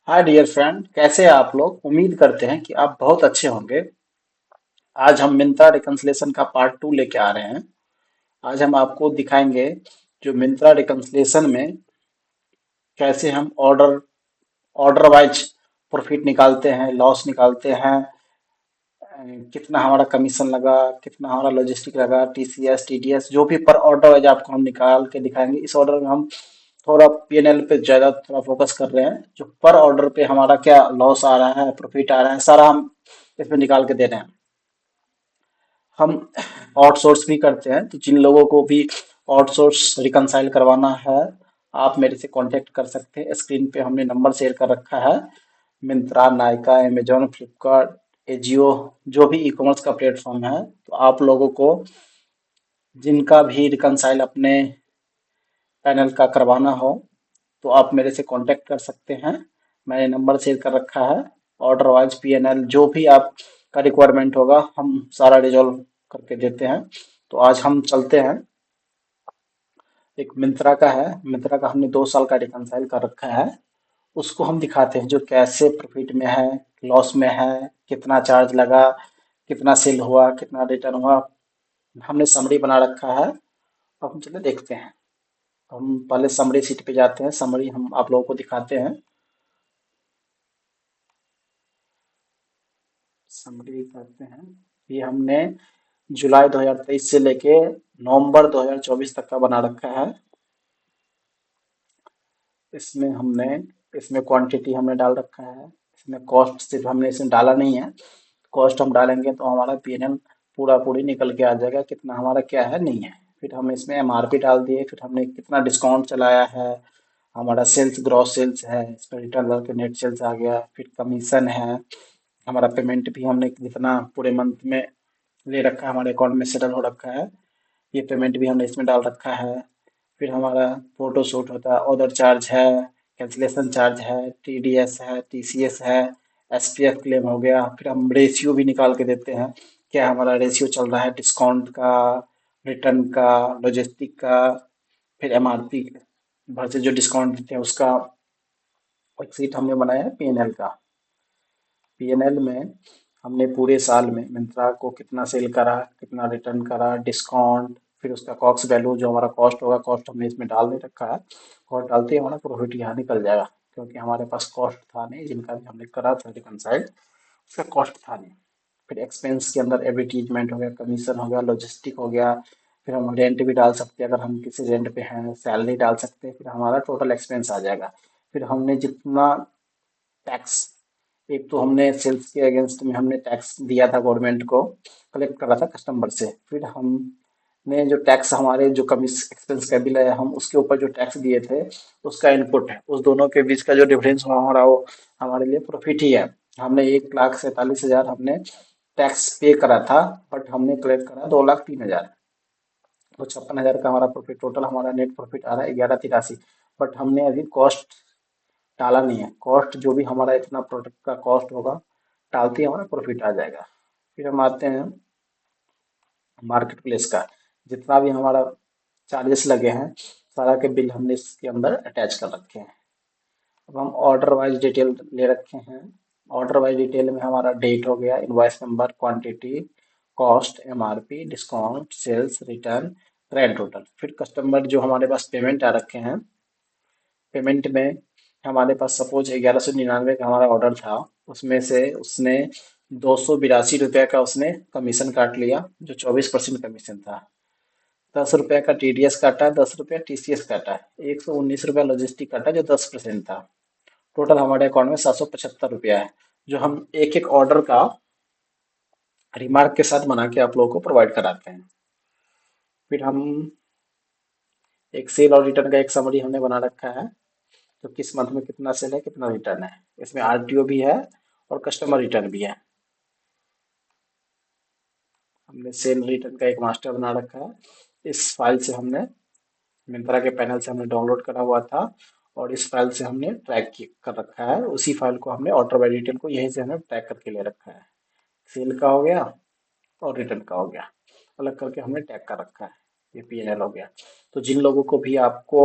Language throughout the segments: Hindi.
हाय डियर फ्रेंड, कैसे हैं आप लोग। उम्मीद करते हैं कि आप बहुत अच्छे होंगे। आज हम मिंत्रा रिकन्सिलेशन का पार्ट 2 लेके आ रहे हैं। आज हम आपको दिखाएंगे जो मिंत्रा रिकन्सिलेशन में कैसे हम ऑर्डर ऑर्डर वाइज प्रॉफिट निकालते हैं, लॉस निकालते हैं, कितना हमारा कमीशन लगा, कितना हमारा लॉजिस्टिक लगा, टीसीएस टीडीएस, जो भी पर ऑर्डर वाइज आपको हम निकाल के दिखाएंगे। इस ऑर्डर में हम थोड़ा पीएनएल पे ज्यादा थोड़ा फोकस कर रहे हैं। जो पर ऑर्डर पे हमारा क्या लॉस आ रहा है, प्रॉफिट आ रहा है, सारा हम इसमें निकाल के दे रहे हैं। हम आउटसोर्स भी करते हैं, तो जिन लोगों को भी आउटसोर्स रिकनसाइल करवाना है, आप मेरे से कांटेक्ट कर सकते हैं। स्क्रीन पे हमने नंबर शेयर कर रखा है। मिंत्रा, नायका, अमेजोन, फ्लिपकार्ट, एजियो, जो भी ई कॉमर्स का प्लेटफॉर्म है, तो आप लोगों को जिनका भी रिकनसाइल अपने पैनल का करवाना हो, तो आप मेरे से कांटेक्ट कर सकते हैं। मैंने नंबर शेयर कर रखा है। ऑर्डर वाइज पीएनएल जो भी आपका रिक्वायरमेंट होगा, हम सारा रिजॉल्व करके देते हैं। तो आज हम चलते हैं। एक मिंत्रा का है, मिंत्रा का हमने 2 साल का रिकनसाइल कर रखा है। उसको हम दिखाते हैं जो कैसे प्रॉफिट में है, लॉस में है, कितना चार्ज लगा, कितना सेल हुआ, कितना रिटर्न हुआ। हमने समरी बना रखा है। अब हम चले देखते हैं। हम पहले समरी सीट पे जाते हैं, समरी हम आप लोगों को दिखाते हैं। समरी करते हैं। ये हमने जुलाई 2023 से लेके नवंबर 2024 तक का बना रखा है। इसमें हमने इसमें क्वांटिटी हमने डाल रखा है। इसमें कॉस्ट सिर्फ हमने इसमें डाला नहीं है। कॉस्ट हम डालेंगे तो हमारा पीएनएल पूरा पूरी निकल के आ जाएगा, कितना हमारा क्या है नहीं है। फिर हम इसमें एमआरपी डाल दिए, फिर हमने कितना डिस्काउंट चलाया है, हमारा सेल्स ग्रॉस सेल्स है, इस पर रिटर्न करके नेट सेल्स आ गया, फिर कमीशन है, हमारा पेमेंट भी हमने कितना पूरे मंथ में ले रखा है, हमारे अकाउंट में सेटल हो रखा है, ये पेमेंट भी हमने इसमें डाल रखा है। फिर हमारा फोटो शूट होता है, ऑर्डर चार्ज है, कैंसिलेशन चार्ज है, टीडीएस है, टीसीएस है, एसपीएफ क्लेम हो गया। फिर हम रेशियो भी निकाल के देते हैं, क्या हमारा रेशियो चल रहा है डिस्काउंट का, रिटर्न का, लॉजिस्टिक का, फिर एमआरपी भर से जो डिस्काउंट देते हैं उसका। एक सीट हमने बनाया है पीएनएल का। पीएनएल में हमने पूरे साल में मिंत्रा को कितना सेल करा, कितना रिटर्न करा, डिस्काउंट, फिर उसका कॉस्ट वैल्यू जो हमारा कॉस्ट होगा, कॉस्ट हमने इसमें डाल नहीं रखा है। कॉस्ट डालते ही हमारा प्रॉफिट यहाँ निकल जाएगा, क्योंकि हमारे पास कॉस्ट था नहीं, जिनका भी हमने करा था रिकनसाइल उसका कॉस्ट था नहीं। फिर एक्सपेंस के अंदर एडवर्टीजमेंट हो गया, कमीशन हो गया, लॉजिस्टिक हो गया। फिर हम रेंट भी डाल सकते हैं, अगर हम किसी रेंट पे हैं, सैलरी डाल सकते हैं, फिर हमारा टोटल एक्सपेंस आ जाएगा। फिर हमने जितना टैक्स, एक तो हमने सेल्स के अगेंस्ट में हमने टैक्स दिया था गवर्नमेंट को, कलेक्ट करा था कस्टमर से। फिर हमने जो टैक्स हमारे जो कमीशन एक्सपेंस का बिल है, हम उसके ऊपर जो टैक्स दिए थे उसका इनपुट है, उस दोनों के बीच का जो डिफरेंस हुआ हमारा, वो हमारे लिए प्रॉफिट ही है। हमने 1,47,000 हमने टैक्स पे करा था, बट हमने कलेक्ट करा 2,03,000। तो 56,000 का हमारा प्रॉफिट, टोटल हमारा नेट प्रॉफिट आ रहा है 11,83। बट हमने अभी कॉस्ट डाला नहीं है। कॉस्ट जो भी हमारा इतना प्रोडक्ट का कॉस्ट होगा डालते ही हमारा प्रॉफिट आ जाएगा। फिर हम आते हैं मार्केट प्लेस का। जितना भी हमारा चार्जेस लगे हैं, सारा के बिल हमने इसके अंदर अटैच कर रखे हैं। अब हम ऑर्डर वाइज डिटेल ले रखे हैं। ऑर्डर वाइज डिटेल में हमारा डेट हो गया, invoice number, quantity, cost, MRP, discount, sales, return, grand total. फिर कस्टमर जो हमारे पास पेमेंट आ रखे हैं, पेमेंट में हमारे पास सपोज 1199 का हमारा ऑर्डर था, उसमें से उसने 282 रुपये का उसने कमीशन काट लिया, जो 24% कमीशन था। 10 रुपये का टीडीएस काटा, 10 रुपये टीसीएस काटा, 119 रुपये लॉजिस्टिक काटा, जो 10% था। टोटल हमारे अकाउंट में 775 रुपया है, जो हम एक एक ऑर्डर का रिमार्क के साथ बना के आप लोगों को प्रोवाइड कराते हैं। फिर हम एक सेल और रिटर्न का एक समरी हमने बना रखा है, तो किस मंथ में कितना सेल है, कितना रिटर्न है। इसमें आरटीओ भी है और कस्टमर रिटर्न भी है। हमने सेल रिटर्न का एक मास्टर बना रखा है। इस फाइल से हमने मिंत्रा के पैनल से हमने डाउनलोड करा हुआ था, और इस फाइल से हमने कर रखा है। उसी फाइल को हमने ऑर्डर बाय डिटेल को यहीं से हमने ट्रैक करके ले रखा है। सेल का हो गया और रिटर्न का हो गया, अलग करके हमने टैग कर रखा है। ये पीएनएल हो गया। तो जिन लोगों को भी आपको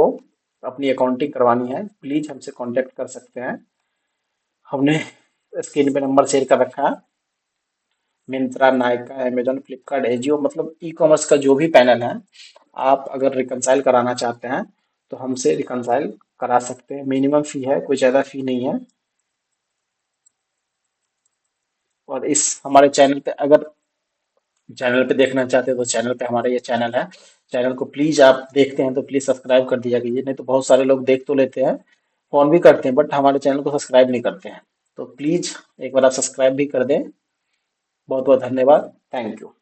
अपनी अकाउंटिंग करवानी है, प्लीज हमसे कांटेक्ट कर सकते हैं। हमने स्क्रीन पे नंबर शेयर कर रखा है। मिंत्रा, नायका, अमेजोन, फ्लिपकार्ट, एजियो, मतलब ई कॉमर्स का जो भी पैनल है, आप अगर रिकंसाइल कराना चाहते हैं तो हमसे रिकंसाइल करा सकते हैं। मिनिमम फी है, कोई ज़्यादा फी नहीं है। और इस हमारे चैनल पे अगर चैनल पे देखना चाहते हैं तो चैनल पे हमारा ये चैनल है। चैनल को प्लीज आप देखते हैं तो प्लीज सब्सक्राइब कर दिया कीजिए, नहीं तो बहुत सारे लोग देख तो लेते हैं, फोन भी करते हैं, बट हमारे चैनल को सब्सक्राइब नहीं करते हैं। तो प्लीज एक बार आप सब्सक्राइब भी कर दें। बहुत बहुत धन्यवाद। Thank you.